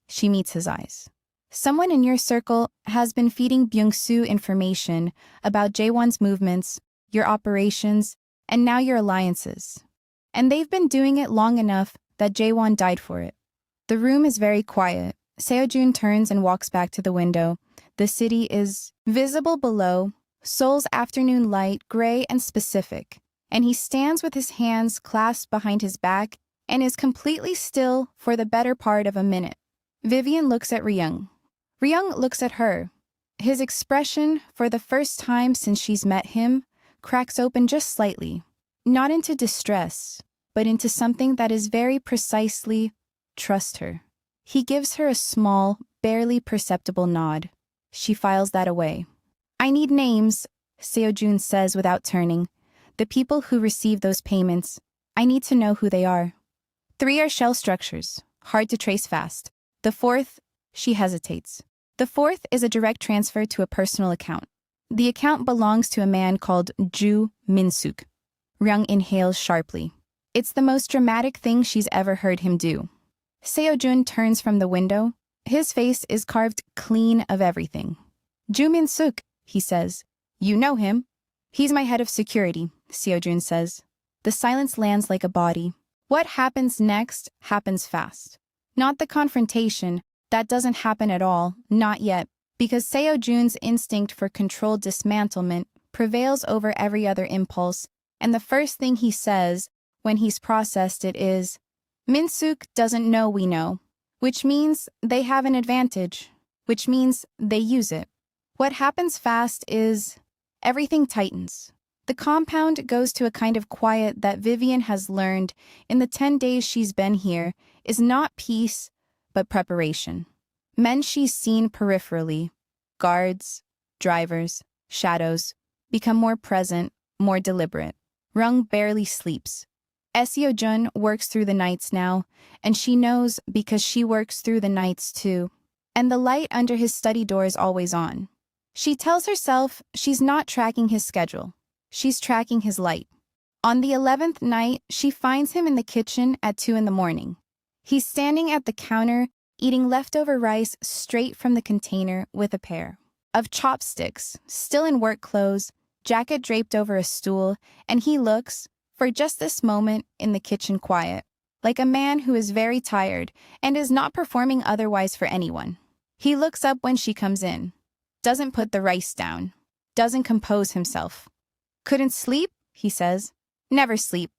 C: She meets his eyes. Someone in your circle has been feeding Byung-soo information about Jae-won's movements, your operations, and now your alliances. And they've been doing it long enough that Jae-won died for it. The room is very quiet. Seo-jun turns and walks back to the window. The city is visible below, Seoul's afternoon light, gray and specific, and he stands with his hands clasped behind his back and is completely still for the better part of a minute. Vivian looks at Ryung. Ryung looks at her. His expression, for the first time since she's met him, cracks open just slightly, not into distress, but into something that is very precisely trust her. He gives her a small, barely perceptible nod. She files that away. I need names, Seo-jun says without turning. The people who receive those payments, I need to know who they are. 3 are shell structures, hard to trace fast. The 4th, she hesitates. The 4th is a direct transfer to a personal account. The account belongs to a man called Ju Min-suk. Ryung inhales sharply. It's the most dramatic thing she's ever heard him do. Seo-jun turns from the window. His face is carved clean of everything. Ju Min-suk, he says. You know him. He's my head of security, Seo-jun says. The silence lands like a body. What happens next happens fast. Not the confrontation. That doesn't happen at all, not yet, because Seo-jun's instinct for controlled dismantlement prevails over every other impulse, and the first thing he says, when he's processed it, is, Min-suk doesn't know we know, which means they have an advantage, which means they use it. What happens fast is everything tightens. The compound goes to a kind of quiet that Vivian has learned in the 10 days she's been here is not peace, but preparation. Men she's seen peripherally, guards, drivers, shadows, become more present, more deliberate. Ryung barely sleeps. Seo-jun works through the nights now, and she knows because she works through the nights too. And the light under his study door is always on. She tells herself she's not tracking his schedule. She's tracking his light. On the 11th night, she finds him in the kitchen at 2 a.m. He's standing at the counter, eating leftover rice straight from the container with a pair of chopsticks, still in work clothes, jacket draped over a stool, and he looks, for just this moment, in the kitchen quiet, like a man who is very tired and is not performing otherwise for anyone. He looks up when she comes in, doesn't put the rice down, doesn't compose himself. Couldn't sleep, he says. Never sleep.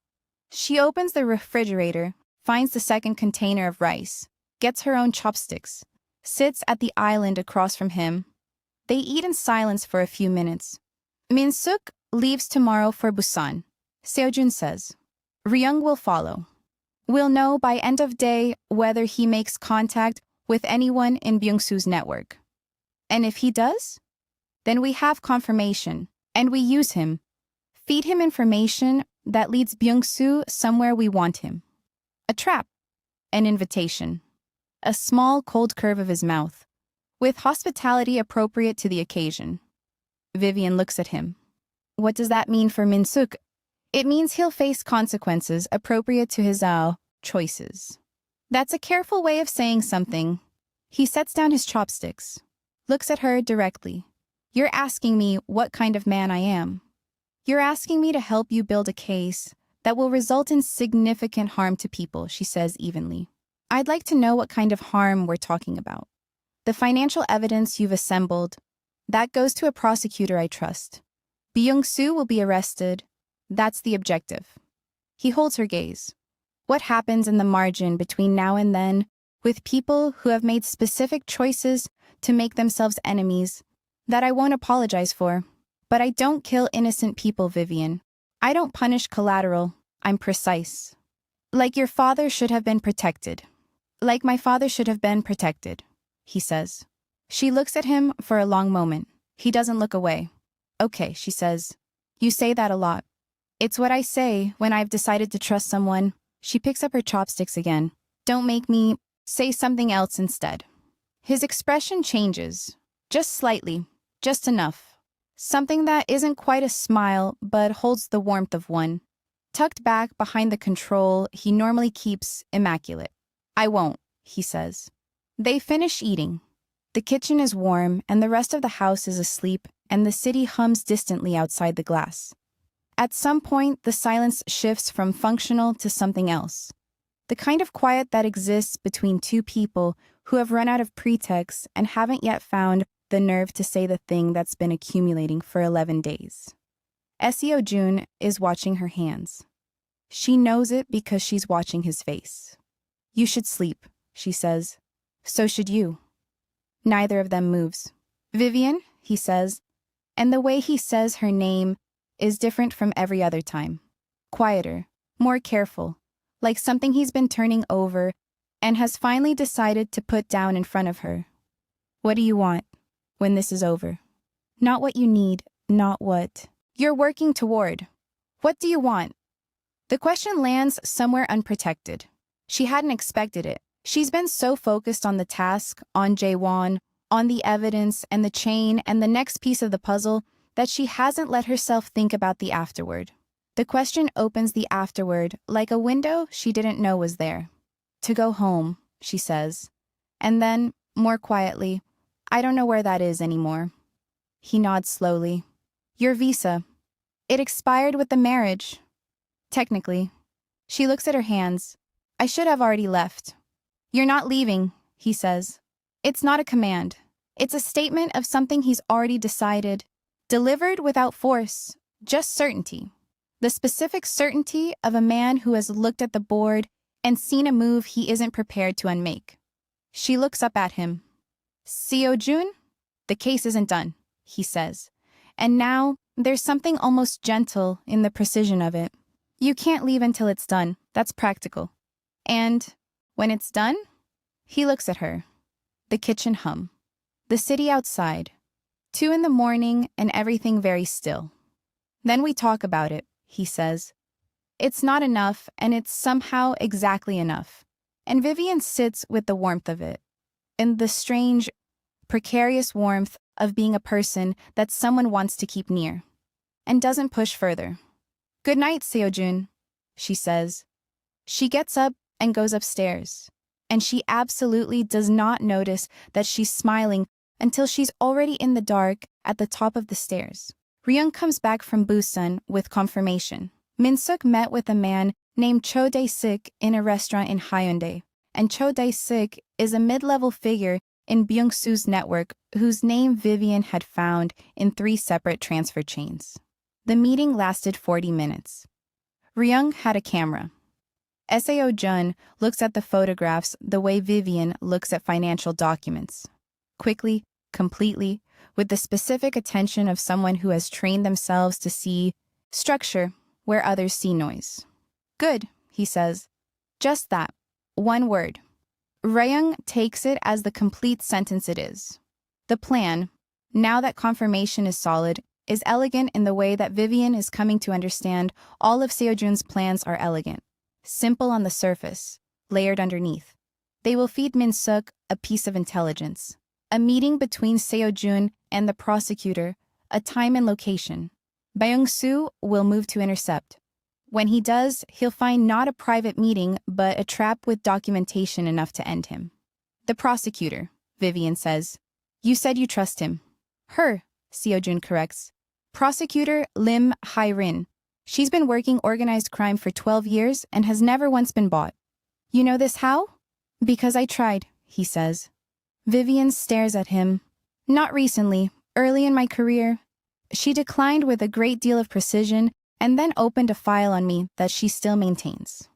C: She opens the refrigerator, finds the second container of rice, gets her own chopsticks, sits at the island across from him. They eat in silence for a few minutes. Min-suk leaves tomorrow for Busan. Seojun says. Ryung will follow. We'll know by end of day whether he makes contact with anyone in Byung-su's network. And if he does, then we have confirmation, and we use him. Feed him information that leads Byung-su somewhere we want him. A trap. An invitation. A small, cold curve of his mouth, with hospitality appropriate to the occasion. Vivian looks at him. What does that mean for Min-suk? It means he'll face consequences appropriate to his choices. That's a careful way of saying something. He sets down his chopsticks, looks at her directly. You're asking me what kind of man I am. You're asking me to help you build a case that will result in significant harm to people, she says evenly. I'd like to know what kind of harm we're talking about. The financial evidence you've assembled, that goes to a prosecutor I trust. Byung-su will be arrested. That's the objective. He holds her gaze. What happens in the margin between now and then with people who have made specific choices to make themselves enemies that I won't apologize for? But I don't kill innocent people, Vivian. I don't punish collateral. I'm precise. Like your father should have been protected. Like my father should have been protected, he says. She looks at him for a long moment. He doesn't look away. Okay, she says. You say that a lot. It's what I say when I've decided to trust someone. She picks up her chopsticks again. Don't make me say something else instead. His expression changes. Just slightly. Just enough. Something that isn't quite a smile, but holds the warmth of one. Tucked back behind the control he normally keeps immaculate. I won't, he says. They finish eating. The kitchen is warm, and the rest of the house is asleep, and the city hums distantly outside the glass. At some point, the silence shifts from functional to something else. The kind of quiet that exists between two people who have run out of pretext and haven't yet found the nerve to say the thing that's been accumulating for 11 days. Seojun is watching her hands. She knows it because she's watching his face. You should sleep, she says. So should you. Neither of them moves. Vivian, he says, and the way he says her name is different from every other time. Quieter, more careful, like something he's been turning over and has finally decided to put down in front of her. What do you want when this is over? Not what you need, not what you're working toward. What do you want? The question lands somewhere unprotected. She hadn't expected it. She's been so focused on the task, on Jaewon, on the evidence and the chain and the next piece of the puzzle that she hasn't let herself think about the afterward. The question opens the afterward like a window she didn't know was there. To go home, she says. And then, more quietly, I don't know where that is anymore. He nods slowly. Your visa. It expired with the marriage. Technically. She looks at her hands. I should have already left. You're not leaving, he says. It's not a command. It's a statement of something he's already decided. Delivered without force, just certainty. The specific certainty of a man who has looked at the board and seen a move he isn't prepared to unmake. She looks up at him. Seojun, the case isn't done, he says. And now, there's something almost gentle in the precision of it. You can't leave until it's done. That's practical. And when it's done, he looks at her. The kitchen hum. The city outside. 2 a.m. and everything very still. Then we talk about it, he says. It's not enough, and it's somehow exactly enough. And Vivian sits with the warmth of it. In the strange, precarious warmth of being a person that someone wants to keep near. And doesn't push further. Good night, Seojun, she says. She gets up and goes upstairs. And she absolutely does not notice that she's smiling until she's already in the dark at the top of the stairs. Ryung comes back from Busan with confirmation. Min-suk met with a man named Cho Dae-sik in a restaurant in Haeundae, and Cho Dae-sik is a mid-level figure in Byung-su's network whose name Vivian had found in 3 separate transfer chains. The meeting lasted 40 minutes. Ryung had a camera. Seojun looks at the photographs the way Vivian looks at financial documents. Quickly, completely, with the specific attention of someone who has trained themselves to see structure where others see noise. Good, he says. Just that. One word. Rayung takes it as the complete sentence it is. The plan, now that confirmation is solid, is elegant in the way that Vivian is coming to understand all of Seojun's plans are elegant. Simple on the surface, layered underneath. They will feed Min-suk a piece of intelligence. A meeting between Seojun and the prosecutor, a time and location. Byung-soo will move to intercept. When he does, he'll find not a private meeting, but a trap with documentation enough to end him. The prosecutor, Vivian says. You said you trust him. Her, Seojun corrects. Prosecutor Lim Hai-rin. She's been working organized crime for 12 years and has never once been bought. You know this how? Because I tried, he says. Vivian stares at him. Not recently, early in my career. She declined with a great deal of precision and then opened a file on me that she still maintains.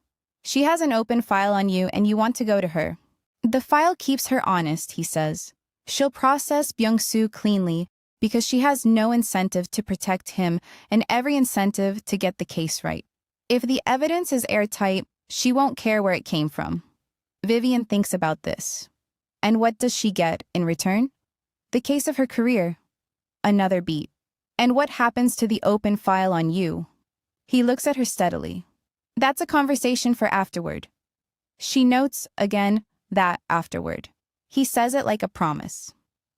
C: She has an open file on you and you want to go to her. The file keeps her honest, he says. She'll process Byung-soo cleanly because she has no incentive to protect him and every incentive to get the case right. If the evidence is airtight, she won't care where it came from. Vivian thinks about this. And what does she get in return? The case of her career. Another beat. And what happens to the open file on you? He looks at her steadily. That's a conversation for afterward. She notes, again, that afterward. He says it like a promise.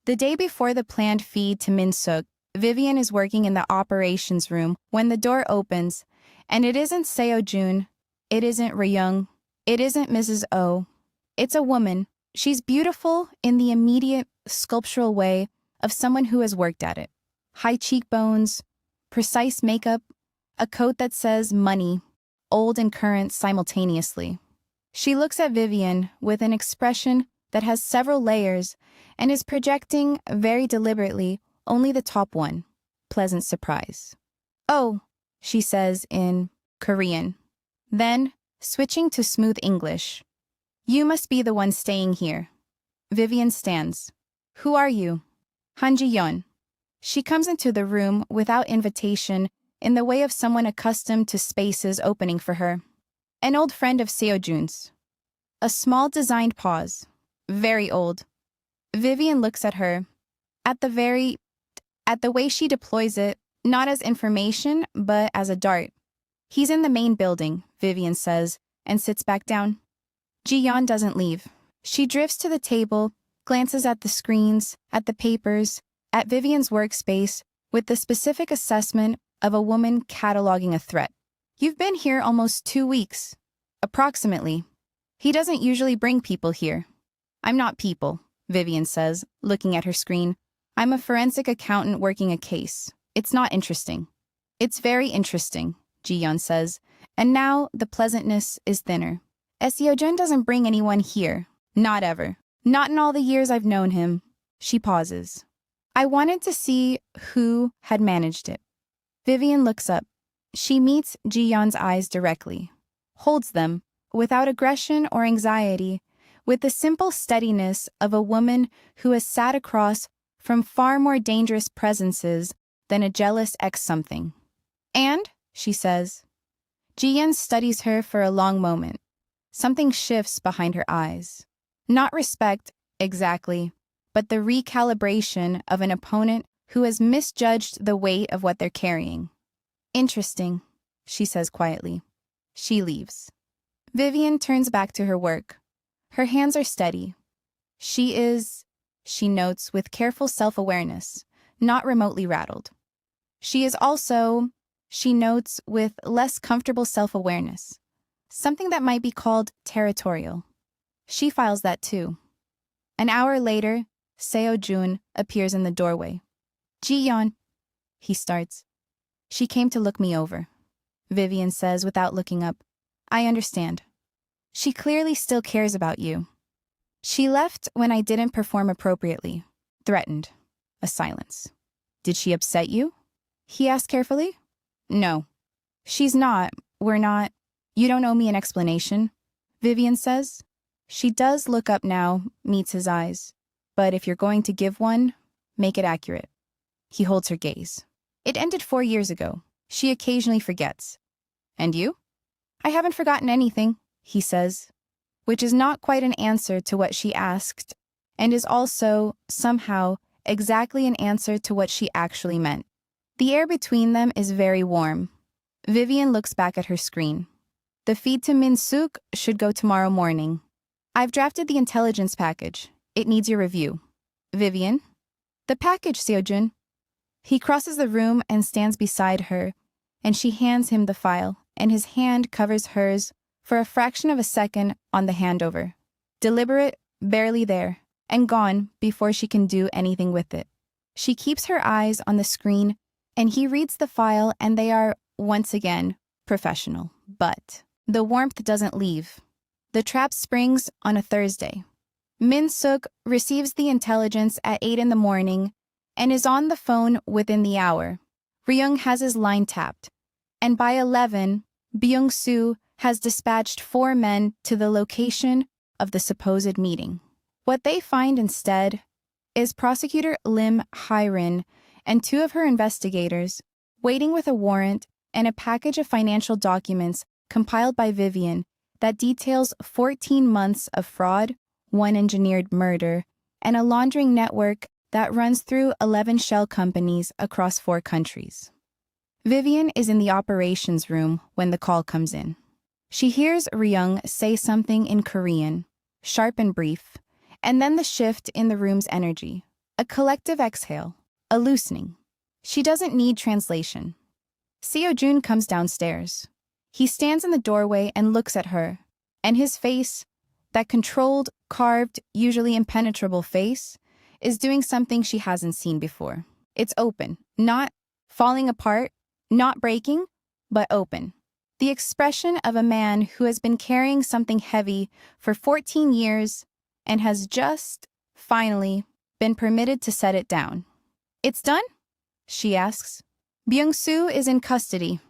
C: The day before the planned feed to Min-suk, Vivian is working in the operations room when the door opens, and it isn't Seojun, it isn't Rayung, it isn't Mrs. O. It's a woman. She's beautiful in the immediate, sculptural way of someone who has worked at it. High cheekbones, precise makeup, a coat that says money, old and current simultaneously. She looks at Vivian with an expression that has several layers and is projecting, very deliberately, only the top one. Pleasant surprise. Oh, she says in Korean. Then, switching to smooth English. You must be the one staying here. Vivian stands. Who are you? Han Ji-yeon. She comes into the room without invitation in the way of someone accustomed to spaces opening for her. An old friend of Seojun's. A small designed pause. Very old. Vivian looks at her. At the way she deploys it, not as information, but as a dart. He's in the main building, Vivian says, and sits back down. Ji-yeon doesn't leave. She drifts to the table, glances at the screens, at the papers, at Vivian's workspace, with the specific assessment of a woman cataloging a threat. You've been here almost 2 weeks. Approximately. He doesn't usually bring people here. I'm not people, Vivian says, looking at her screen. I'm a forensic accountant working a case. It's not interesting. It's very interesting, Ji-yeon says, and now the pleasantness is thinner. Seojun doesn't bring anyone here. Not ever. Not in all the years I've known him. She pauses. I wanted to see who had managed it. Vivian looks up. She meets Ji-yeon's eyes directly. Holds them, without aggression or anxiety, with the simple steadiness of a woman who has sat across from far more dangerous presences than a jealous ex-something. And, she says. Ji-yeon studies her for a long moment. Something shifts behind her eyes. Not respect, exactly, but the recalibration of an opponent who has misjudged the weight of what they're carrying. Interesting, she says quietly. She leaves. Vivian turns back to her work. Her hands are steady. She notes with careful self-awareness, not remotely rattled. She is also, she notes with less comfortable self-awareness, something that might be called territorial. She files that too. An hour later, Seojun appears in the doorway. Ji-yeon, he starts. She came to look me over, Vivian says without looking up. I understand. She clearly still cares about you. She left when I didn't perform appropriately. Threatened. A silence. Did she upset you? He asked carefully. No. She's not. We're not. You don't owe me an explanation, Vivian says. She does look up now, meets his eyes. But if you're going to give one, Make it accurate. He holds her gaze. It ended 4 years ago. She occasionally forgets. And you? I haven't forgotten anything, he says, which is not quite an answer to what she asked, and is also, somehow, exactly an answer to what she actually meant. The air between them is very warm. Vivian looks back at her screen. The feed to Min Suk should go tomorrow morning. I've drafted the intelligence package. It needs your review. Vivian? The package, Seojun. He crosses the room and stands beside her, and she hands him the file, and his hand covers hers for a fraction of a second on the handover. Deliberate, barely there, and gone before she can do anything with it. She keeps her eyes on the screen, and he reads the file, and they are, once again, professional. But the warmth doesn't leave. The trap springs on a Thursday. Min Suk receives the intelligence at 8 in the morning and is on the phone within the hour. Ryung has his line tapped, and by 11, Byung-soo has dispatched 4 men to the location of the supposed meeting. What they find instead is Prosecutor Lim Hye-rin and 2 of her investigators waiting with a warrant and a package of financial documents compiled by Vivian that details 14 months of fraud, 1 engineered murder, and a laundering network that runs through 11 shell companies across 4 countries. Vivian is in the operations room when the call comes in. She hears Ryung say something in Korean, sharp and brief, and then the shift in the room's energy, a collective exhale, a loosening. She doesn't need translation. Seo-jun comes downstairs. He stands in the doorway and looks at her, and his face, that controlled, carved, usually impenetrable face, is doing something she hasn't seen before. It's open, not falling apart, not breaking, but open. The expression of a man who has been carrying something heavy for 14 years and has just, finally, been permitted to set it down. It's done? She asks. Byung-soo is in custody,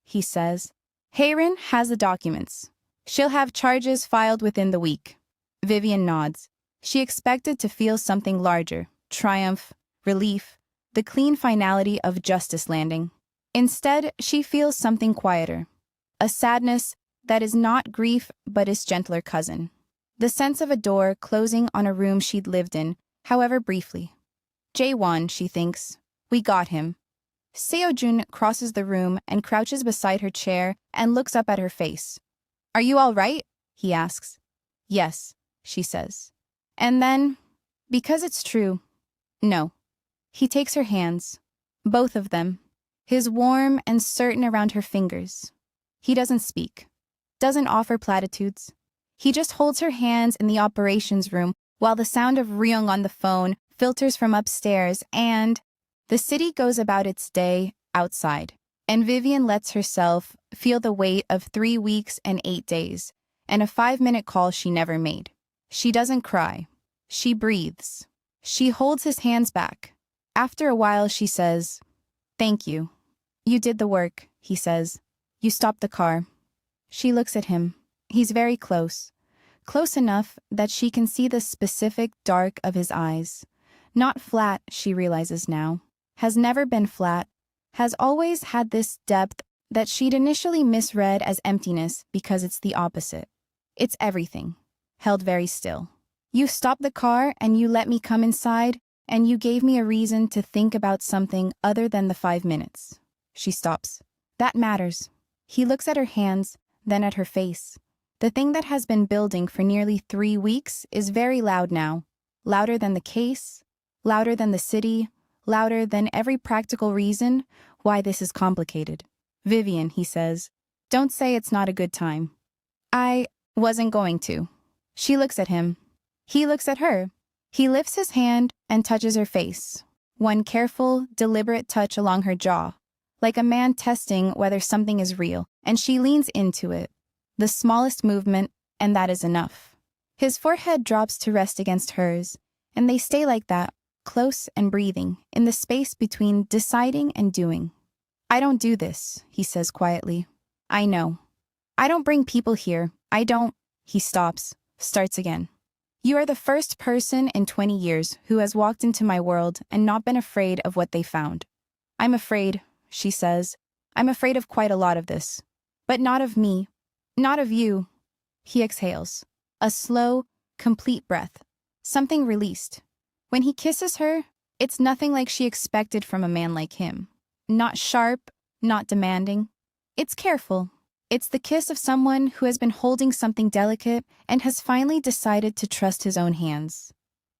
C: he says. Hae-rin has the documents. She'll have charges filed within the week. Vivian nods. She expected to feel something larger, triumph, relief, the clean finality of justice landing. Instead, she feels something quieter, a sadness that is not grief but its gentler cousin. The sense of a door closing on a room she'd lived in, however briefly. Jae-won, she thinks. We got him. Seo-jun crosses the room and crouches beside her chair and looks up at her face. Are you all right? He asks. Yes, she says. And then, because it's true, no. He takes her hands, both of them, his warm and certain around her fingers. He doesn't speak, doesn't offer platitudes. He just holds her hands in the operations room while the sound of Ryung on the phone filters from upstairs and the city goes about its day outside. And Vivian lets herself feel the weight of 3 weeks and 8 days and a 5-minute call she never made. She doesn't cry. She breathes. She holds his hands back. After a while, she says, Thank you. You did the work, he says. You stopped the car. She looks at him. He's very close. Close enough that she can see the specific dark of his eyes. Not flat, she realizes now. Has never been flat. Has always had this depth that she'd initially misread as emptiness because it's the opposite. It's everything. Held very still. You stopped the car and you let me come inside and you gave me a reason to think about something other than the 5 minutes. She stops. That matters. He looks at her hands, then at her face. The thing that has been building for nearly 3 weeks is very loud now. Louder than the case, louder than the city, louder than every practical reason why this is complicated. Vivian, he says, don't say it's not a good time. I wasn't going to. She looks at him. He looks at her. He lifts his hand and touches her face. One careful, deliberate touch along her jaw, like a man testing whether something is real, and she leans into it. The smallest movement, and that is enough. His forehead drops to rest against hers, and they stay like that, close and breathing, in the space between deciding and doing. I don't do this, he says quietly. I know. I don't bring people here. I don't. He stops, starts again. You are the first person in 20 years who has walked into my world and not been afraid of what they found. I'm afraid, she says. I'm afraid of quite a lot of this. But not of me. Not of you. He exhales. A slow, complete breath. Something released. When he kisses her, it's nothing like she expected from a man like him. Not sharp, not demanding. It's careful. It's the kiss of someone who has been holding something delicate and has finally decided to trust his own hands.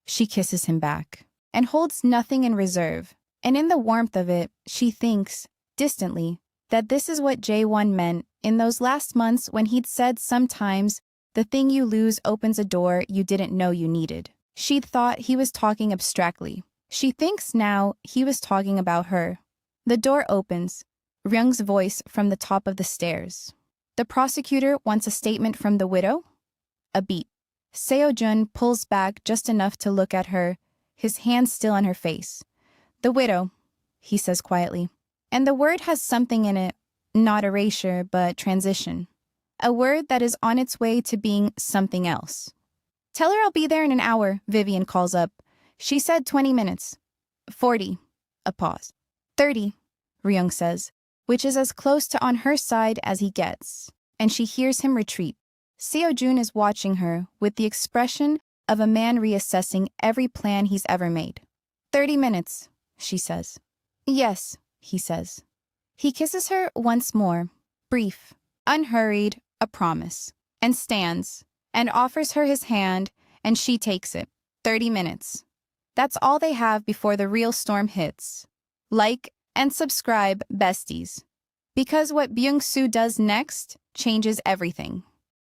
C: She kisses him back and holds nothing in reserve. And in the warmth of it, she thinks, distantly, that this is what J1 meant in those last months when he'd said sometimes the thing you lose opens a door you didn't know you needed. She'd thought he was talking abstractly. She thinks now he was talking about her. The door opens. Ryung's voice from the top of the stairs. The prosecutor wants a statement from the widow? A beat. Seo-jun pulls back just enough to look at her, his hand still on her face. The widow, he says quietly. And the word has something in it, not erasure, but transition. A word that is on its way to being something else. Tell her I'll be there in an hour, Vivian calls up. She said 20 minutes. 40. A pause. 30, Ryung says, which is as close to on her side as he gets, and she hears him retreat. Seo-jun is watching her with the expression of a man reassessing every plan he's ever made. 30 minutes, she says. Yes, he says. He kisses her once more, brief, unhurried, a promise, and stands, and offers her his hand, and she takes it. 30 minutes. That's all they have before the real storm hits. Like and subscribe, besties. Because what Byung-soo does next changes everything.